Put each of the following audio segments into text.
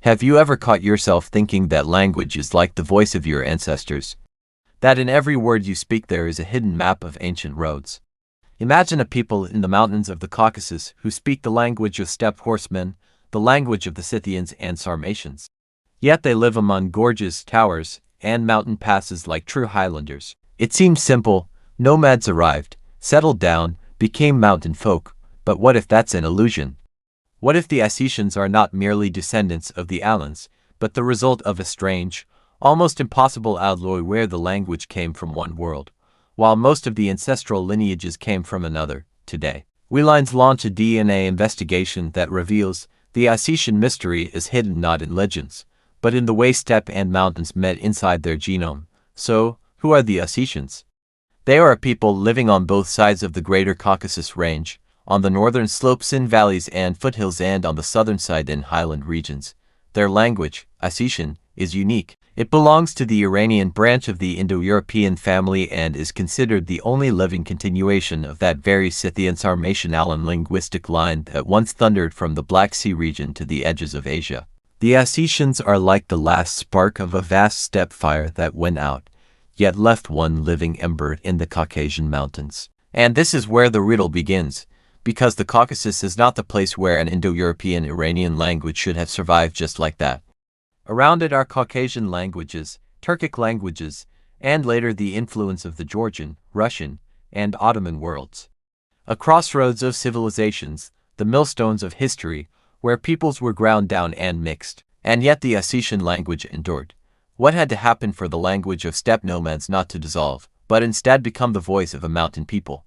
Have you ever caught yourself thinking that language is like the voice of your ancestors? That in every word you speak there is a hidden map of ancient roads. Imagine a people in the mountains of the Caucasus who speak the language of steppe horsemen, the language of the Scythians and Sarmatians. Yet they live among gorges, towers, and mountain passes like true highlanders. It seems simple. Nomads arrived, settled down, became mountain folk. But what if that's an illusion? What if the Ossetians are not merely descendants of the Alans, but the result of a strange, almost impossible alloy where the language came from one world, while most of the ancestral lineages came from another? Today, we launch a DNA investigation that reveals the Ossetian mystery is hidden not in legends, but in the way steppe and mountains met inside their genome. So, who are the Ossetians? They are a people living on both sides of the greater Caucasus Range, on the northern slopes in valleys and foothills and on the southern side in highland regions. Their language, Ossetian, is unique. It belongs to the Iranian branch of the Indo-European family and is considered the only living continuation of that very Scythian-Sarmatian linguistic line that once thundered from the Black Sea region to the edges of Asia. The Ossetians are like the last spark of a vast steppe fire that went out, yet left one living ember in the Caucasian mountains. And this is where the riddle begins, because the Caucasus is not the place where an Indo-European Iranian language should have survived just like that. Around it are Caucasian languages, Turkic languages, and later the influence of the Georgian, Russian, and Ottoman worlds. A crossroads of civilizations, the millstones of history, where peoples were ground down and mixed, and yet the Ossetian language endured. What had to happen for the language of steppe nomads not to dissolve, but instead become the voice of a mountain people?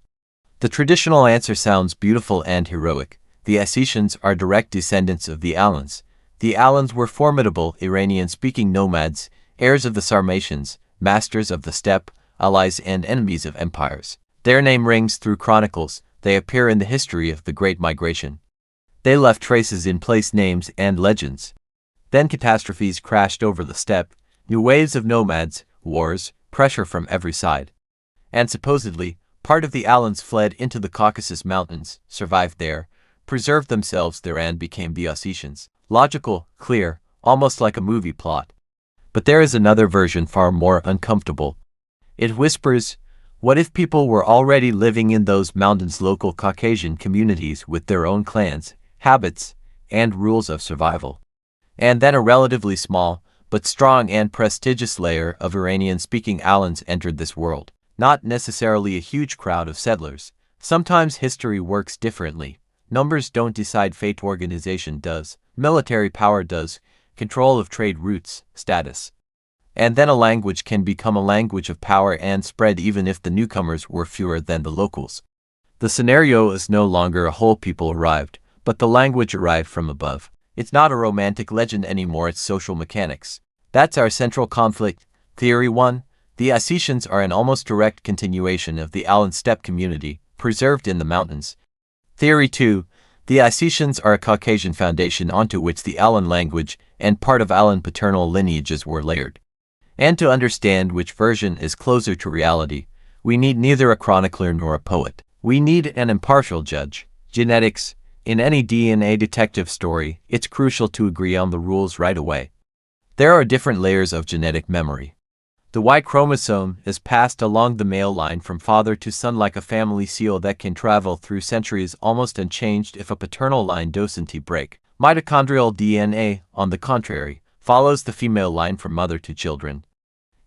The traditional answer sounds beautiful and heroic. The Ossetians are direct descendants of the Alans. The Alans were formidable Iranian-speaking nomads, heirs of the Sarmatians, masters of the steppe, allies and enemies of empires. Their name rings through chronicles. They appear in the history of the Great Migration. They left traces in place names and legends. Then catastrophes crashed over the steppe, new waves of nomads, wars, pressure from every side. And supposedly, part of the Alans fled into the Caucasus Mountains, survived there, preserved themselves there and became the Ossetians. Logical, clear, almost like a movie plot. But there is another version far more uncomfortable. It whispers, what if people were already living in those mountains, local Caucasian communities with their own clans, habits, and rules of survival? And then a relatively small, but strong and prestigious layer of Iranian-speaking Alans entered this world. Not necessarily a huge crowd of settlers. Sometimes history works differently. Numbers don't decide fate, organization does. Military power does, control of trade routes, status. And then a language can become a language of power and spread even if the newcomers were fewer than the locals. The scenario is no longer a whole people arrived, but the language arrived from above. It's not a romantic legend anymore, it's social mechanics. That's our central conflict. Theory 1. The Ossetians are an almost direct continuation of the Alan steppe community, preserved in the mountains. Theory 2. The Ossetians are a Caucasian foundation onto which the Alan language and part of Alan paternal lineages were layered. And to understand which version is closer to reality, we need neither a chronicler nor a poet. We need an impartial judge. Genetics. In any DNA detective story, it's crucial to agree on the rules right away. There are different layers of genetic memory. The Y chromosome is passed along the male line from father to son like a family seal that can travel through centuries almost unchanged if a paternal line doesn't break. Mitochondrial DNA, on the contrary, follows the female line from mother to children.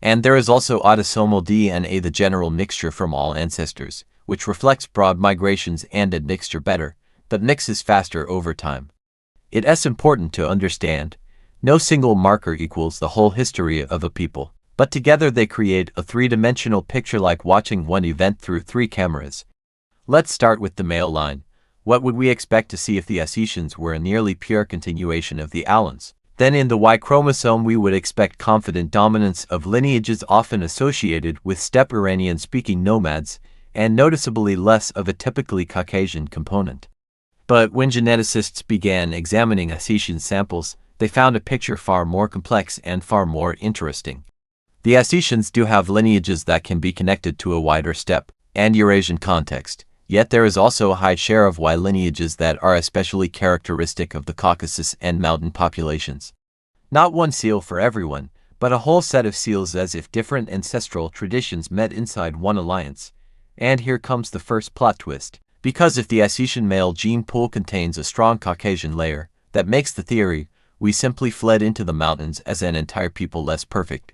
And there is also autosomal DNA, the general mixture from all ancestors, which reflects broad migrations and admixture better, but mixes faster over time. It's important to understand, no single marker equals the whole history of a people. But together they create a three-dimensional picture like watching one event through three cameras. Let's start with the male line. What would we expect to see if the Ossetians were a nearly pure continuation of the Alans? Then in the Y chromosome we would expect confident dominance of lineages often associated with steppe Iranian-speaking nomads, and noticeably less of a typically Caucasian component. But when geneticists began examining Ossetian samples, they found a picture far more complex and far more interesting. The Ossetians do have lineages that can be connected to a wider steppe and Eurasian context, yet there is also a high share of Y lineages that are especially characteristic of the Caucasus and mountain populations. Not one seal for everyone, but a whole set of seals, as if different ancestral traditions met inside one alliance. And here comes the first plot twist. Because if the Ossetian male gene pool contains a strong Caucasian layer that makes the theory, we simply fled into the mountains as an entire people less perfect.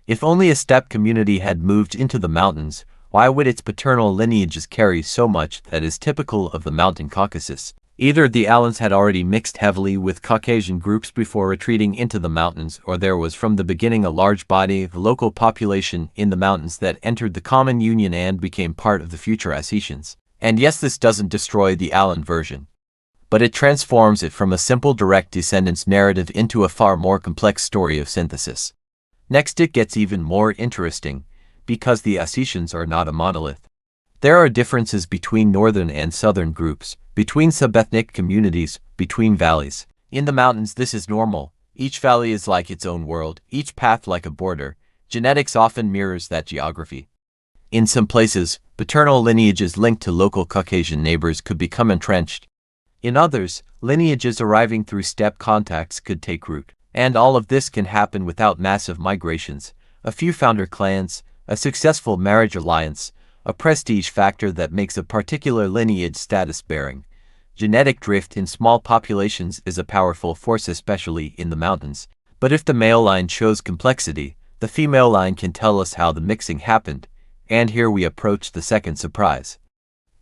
If only a steppe community had moved into the mountains, why would its paternal lineages carry so much that is typical of the mountain Caucasus? Either the Alans had already mixed heavily with Caucasian groups before retreating into the mountains, or there was from the beginning a large body of local population in the mountains that entered the common union and became part of the future Ossetians. And yes, this doesn't destroy the Alan version, but it transforms it from a simple direct descendants narrative into a far more complex story of synthesis. Next, it gets even more interesting, because the Ossetians are not a monolith. There are differences between northern and southern groups, between subethnic communities, between valleys. In the mountains, this is normal. Each valley is like its own world, each path like a border. Genetics often mirrors that geography. In some places, paternal lineages linked to local Caucasian neighbors could become entrenched. In others, lineages arriving through steppe contacts could take root. And all of this can happen without massive migrations, a few founder clans, a successful marriage alliance, a prestige factor that makes a particular lineage status-bearing. Genetic drift in small populations is a powerful force, especially in the mountains. But if the male line shows complexity, the female line can tell us how the mixing happened. And here we approach the second surprise.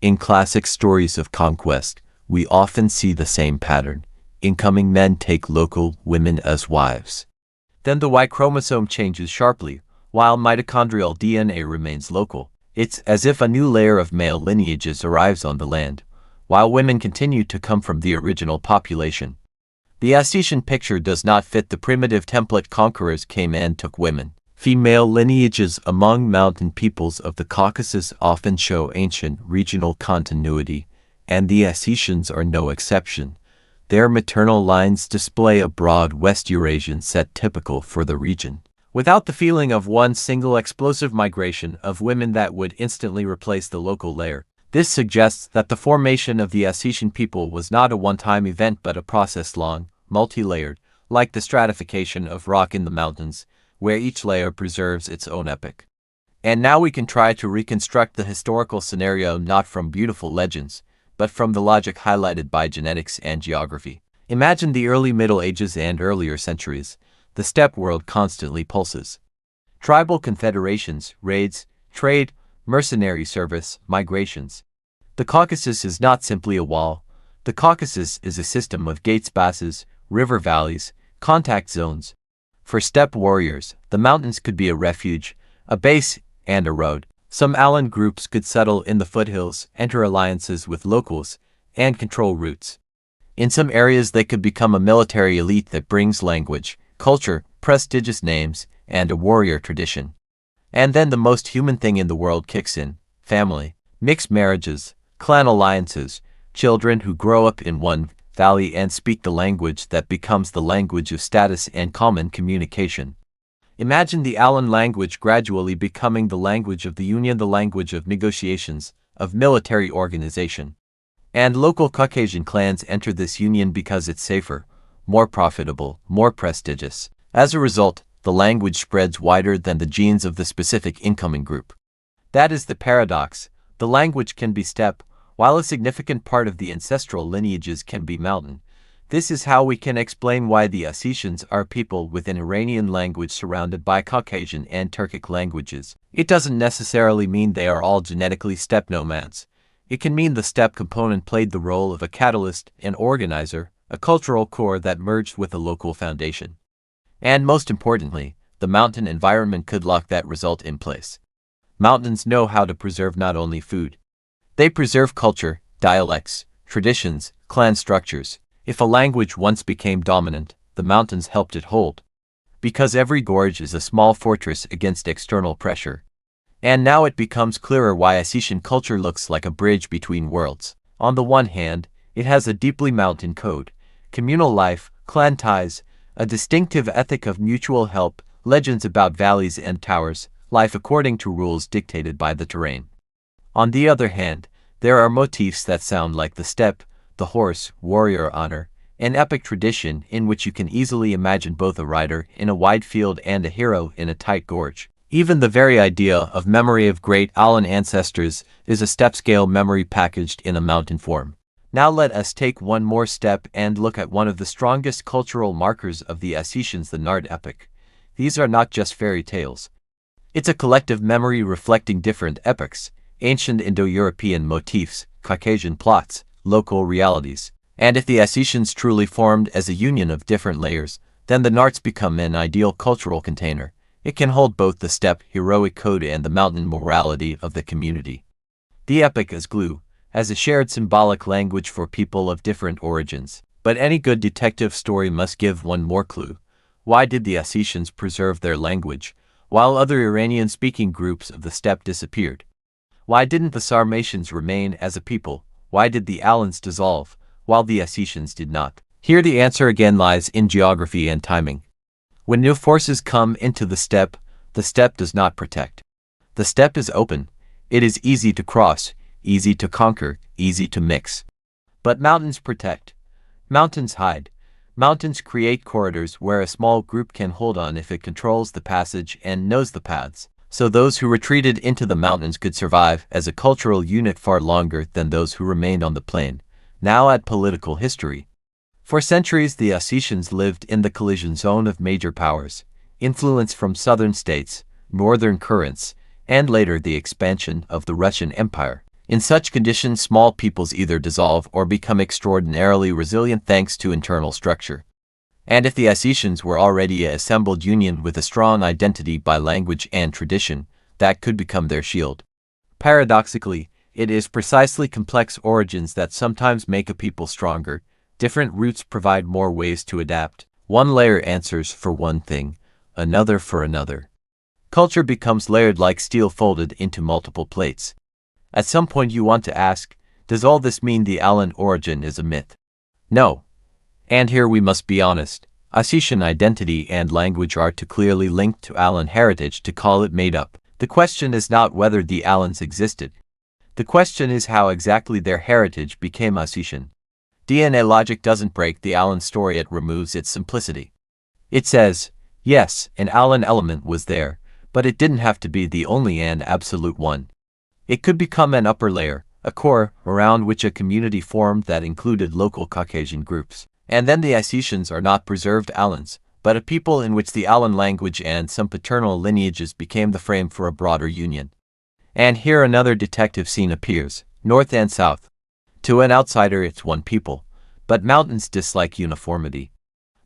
In classic stories of conquest, we often see the same pattern. Incoming men take local women as wives. Then the Y chromosome changes sharply, while mitochondrial DNA remains local. It's as if a new layer of male lineages arrives on the land, while women continue to come from the original population. The Ossetian picture does not fit the primitive template. Conquerors came and took women. Female lineages among mountain peoples of the Caucasus often show ancient regional continuity, and the Ossetians are no exception. Their maternal lines display a broad West Eurasian set typical for the region, without the feeling of one single explosive migration of women that would instantly replace the local layer. This suggests that the formation of the Ossetian people was not a one-time event but a process long, multi-layered, like the stratification of rock in the mountains, where each layer preserves its own epoch. And now we can try to reconstruct the historical scenario not from beautiful legends, but from the logic highlighted by genetics and geography. Imagine the early Middle Ages and earlier centuries. The steppe world constantly pulses. Tribal confederations, raids, trade, mercenary service, migrations. The Caucasus is not simply a wall. The Caucasus is a system of gates, passes, river valleys, contact zones. For steppe warriors, the mountains could be a refuge, a base, and a road. Some Alan groups could settle in the foothills, enter alliances with locals, and control routes. In some areas, they could become a military elite that brings language, culture, prestigious names, and a warrior tradition. And then the most human thing in the world kicks in: family. Mixed marriages, clan alliances, children who grow up in one valley and speak the language that becomes the language of status and common communication. Imagine the Alan language gradually becoming the language of the Union, the language of negotiations, of military organization. And local Caucasian clans enter this union because it's safer, more profitable, more prestigious. As a result, the language spreads wider than the genes of the specific incoming group. That is the paradox. The language can be steppe, while a significant part of the ancestral lineages can be mountain. This is how we can explain why the Ossetians are people with an Iranian language surrounded by Caucasian and Turkic languages. It doesn't necessarily mean they are all genetically steppe nomads. It can mean the steppe component played the role of a catalyst, an organizer, a cultural core that merged with a local foundation. And most importantly, the mountain environment could lock that result in place. Mountains know how to preserve not only food. They preserve culture, dialects, traditions, clan structures. If a language once became dominant, the mountains helped it hold. Because every gorge is a small fortress against external pressure. And now it becomes clearer why Ossetian culture looks like a bridge between worlds. On the one hand, it has a deeply mountain code, communal life, clan ties, a distinctive ethic of mutual help, legends about valleys and towers, life according to rules dictated by the terrain. On the other hand, there are motifs that sound like the steppe, the horse, warrior honor, An epic tradition in which you can easily imagine both a rider in a wide field and a hero in a tight gorge. Even the very idea of memory of great Alan ancestors is a step-scale memory packaged in a mountain form. Now let us take one more step and look at one of the strongest cultural markers of the Ossetians, the Nard epic. These are not just fairy tales. It's a collective memory reflecting different epochs, ancient Indo-European motifs, Caucasian plots, local realities. And if the Ossetians truly formed as a union of different layers, then the Narts become an ideal cultural container. It can hold both the steppe heroic code and the mountain morality of the community. The epic is glue, as a shared symbolic language for people of different origins. But any good detective story must give one more clue. Why did the Ossetians preserve their language, while other Iranian-speaking groups of the steppe disappeared? Why didn't the Sarmatians remain as a people? Why did the Alans dissolve, while the Ossetians did not? Here the answer again lies in geography and timing. When new forces come into the steppe does not protect. The steppe is open. It is easy to cross, easy to conquer, easy to mix. But mountains protect. Mountains hide. Mountains create corridors where a small group can hold on if it controls the passage and knows the paths. So those who retreated into the mountains could survive as a cultural unit far longer than those who remained on the plain. Now add political history. For centuries the Ossetians lived in the collision zone of major powers, influence from southern states, northern currents, and later the expansion of the Russian Empire. In such conditions, small peoples either dissolve or become extraordinarily resilient thanks to internal structure. And if the Ossetians were already an assembled union with a strong identity by language and tradition, that could become their shield. Paradoxically, it is precisely complex origins that sometimes make a people stronger. Different roots provide more ways to adapt. One layer answers for one thing, another for another. Culture becomes layered like steel folded into multiple plates. At some point you want to ask, does all this mean the Alan origin is a myth? No. And here we must be honest. Ossetian identity and language are too clearly linked to Alan heritage to call it made up. The question is not whether the Alans existed. The question is how exactly their heritage became Ossetian. DNA logic doesn't break the Alan story, it removes its simplicity. It says, yes, an Alan element was there, but it didn't have to be the only and absolute one. It could become an upper layer, a core, around which a community formed that included local Caucasian groups. And then the Ossetians are not preserved Alans, but a people in which the Alan language and some paternal lineages became the frame for a broader union. And here another detective scene appears, north and south. To an outsider it's one people, but mountains dislike uniformity.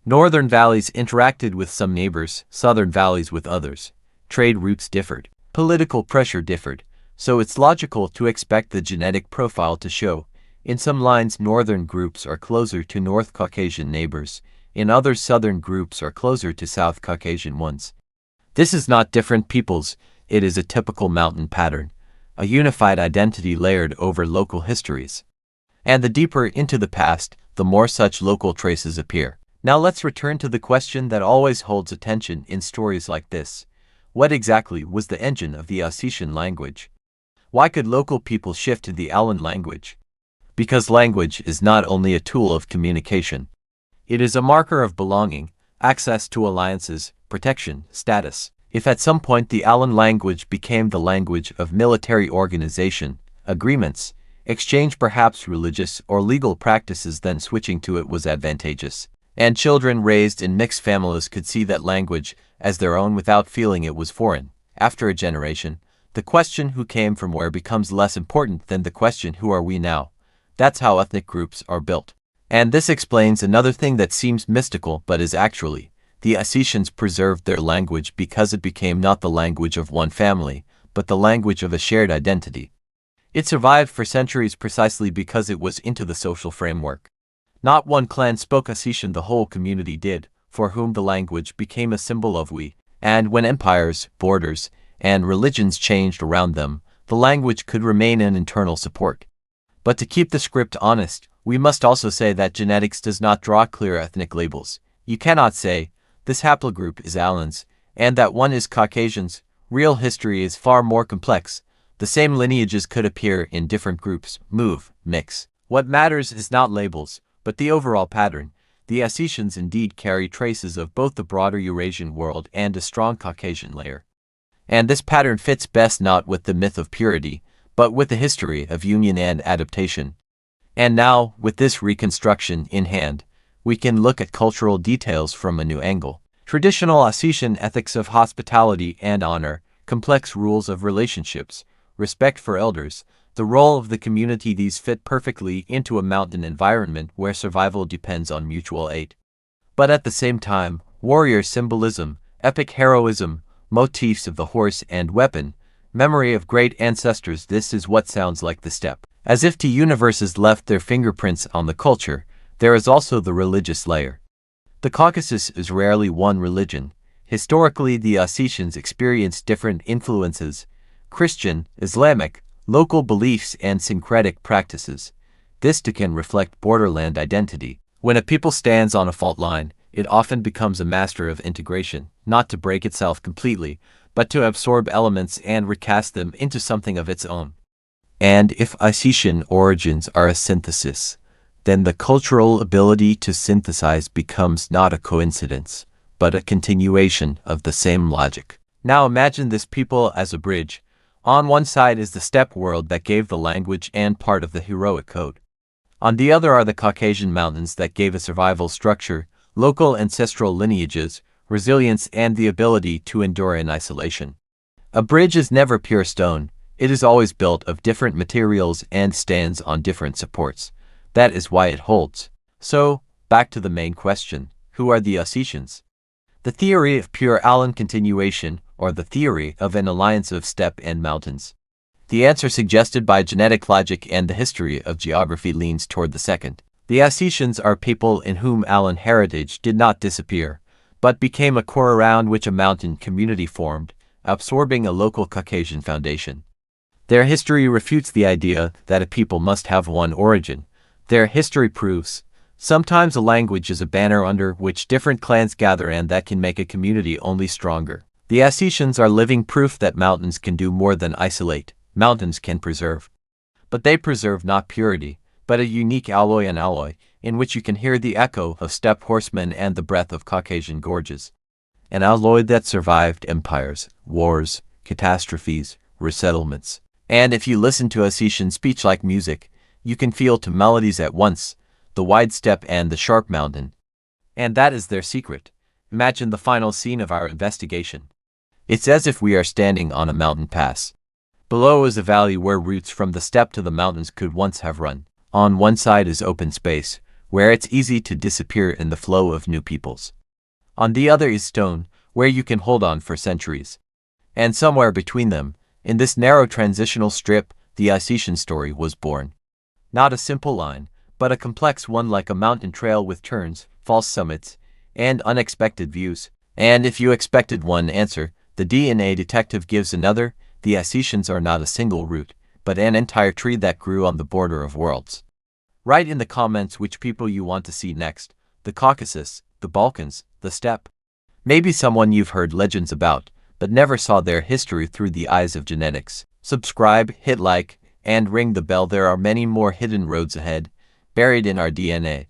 Northern valleys interacted with some neighbors, southern valleys with others. Trade routes differed. Political pressure differed. So it's logical to expect the genetic profile to show. In some lines northern groups are closer to North Caucasian neighbors, in others southern groups are closer to South Caucasian ones. This is not different peoples, it is a typical mountain pattern, a unified identity layered over local histories. And the deeper into the past, the more such local traces appear. Now let's return to the question that always holds attention in stories like this. What exactly was the engine of the Ossetian language? Why could local people shift to the Alan language? Because language is not only a tool of communication. It is a marker of belonging, access to alliances, protection, status. If at some point the Alan language became the language of military organization, agreements, exchange, perhaps religious or legal practices, then switching to it was advantageous. And children raised in mixed families could see that language as their own without feeling it was foreign. After a generation, the question who came from where becomes less important than the question who are we now. That's how ethnic groups are built. And this explains another thing that seems mystical but is actually, the Ossetians preserved their language because it became not the language of one family, but the language of a shared identity. It survived for centuries precisely because it was into the social framework. Not one clan spoke Ossetian, the whole community did, for whom the language became a symbol of we. And when empires, borders, and religions changed around them, the language could remain an internal support. But to keep the script honest, we must also say that genetics does not draw clear ethnic labels. You cannot say, this haplogroup is Alans, and that one is Caucasians. Real history is far more complex. The same lineages could appear in different groups, move, mix. What matters is not labels, but the overall pattern. the Ossetians indeed carry traces of both the broader Eurasian world and a strong Caucasian layer. And this pattern fits best not with the myth of purity, but with the history of union and adaptation. And now, with this reconstruction in hand, we can look at cultural details from a new angle. Traditional Ossetian ethics of hospitality and honor, complex rules of relationships, respect for elders, the role of the community, these fit perfectly into a mountain environment where survival depends on mutual aid. But at the same time, warrior symbolism, epic heroism, motifs of the horse and weapon, memory of great ancestors, this is what sounds like the steppe. As if two universes left their fingerprints on the culture, there is also the religious layer. The Caucasus is rarely one religion. Historically, the Ossetians experienced different influences: Christian, Islamic, local beliefs, and syncretic practices. This too can reflect borderland identity. When a people stands on a fault line, it often becomes a master of integration, not to break itself completely, but to absorb elements and recast them into something of its own. And if Ossetian origins are a synthesis, then the cultural ability to synthesize becomes not a coincidence, but a continuation of the same logic. Now imagine this people as a bridge. On one side is the steppe world that gave the language and part of the heroic code. On the other are the Caucasian mountains that gave a survival structure, local ancestral lineages, resilience, and the ability to endure in isolation. A bridge is never pure stone. It is always built of different materials and stands on different supports. That is why it holds. So, back to the main question: who are the Ossetians? The theory of pure Allan continuation, or the theory of an alliance of steppe and mountains? The answer suggested by genetic logic and the history of geography leans toward the second. The Ossetians are people in whom Allan heritage did not disappear, but became a core around which a mountain community formed, absorbing a local Caucasian foundation. Their history refutes the idea that a people must have one origin. Their history proves sometimes a language is a banner under which different clans gather, and that can make a community only stronger. The Ossetians are living proof that mountains can do more than isolate. Mountains can preserve. But they preserve not purity, but a unique alloy, an alloy in which you can hear the echo of steppe horsemen and the breath of Caucasian gorges. An alloy that survived empires, wars, catastrophes, resettlements. And if you listen to Ossetian speech like music, you can feel two melodies at once, the wide steppe and the sharp mountain. And that is their secret. Imagine the final scene of our investigation. It's as if we are standing on a mountain pass. Below is a valley where routes from the steppe to the mountains could once have run. On one side is open space, where it's easy to disappear in the flow of new peoples. On the other is stone, where you can hold on for centuries. And somewhere between them, in this narrow transitional strip, the Ossetian story was born. Not a simple line, but a complex one, like a mountain trail with turns, false summits, and unexpected views. And if you expected one answer, the DNA detective gives another. The Ossetians are not a single root, but an entire tree that grew on the border of worlds. Write in the comments which people you want to see next: the Caucasus, the Balkans, the steppe. Maybe someone you've heard legends about, but never saw their history through the eyes of genetics. Subscribe, hit like, and ring the bell. There are many more hidden roads ahead, buried in our DNA.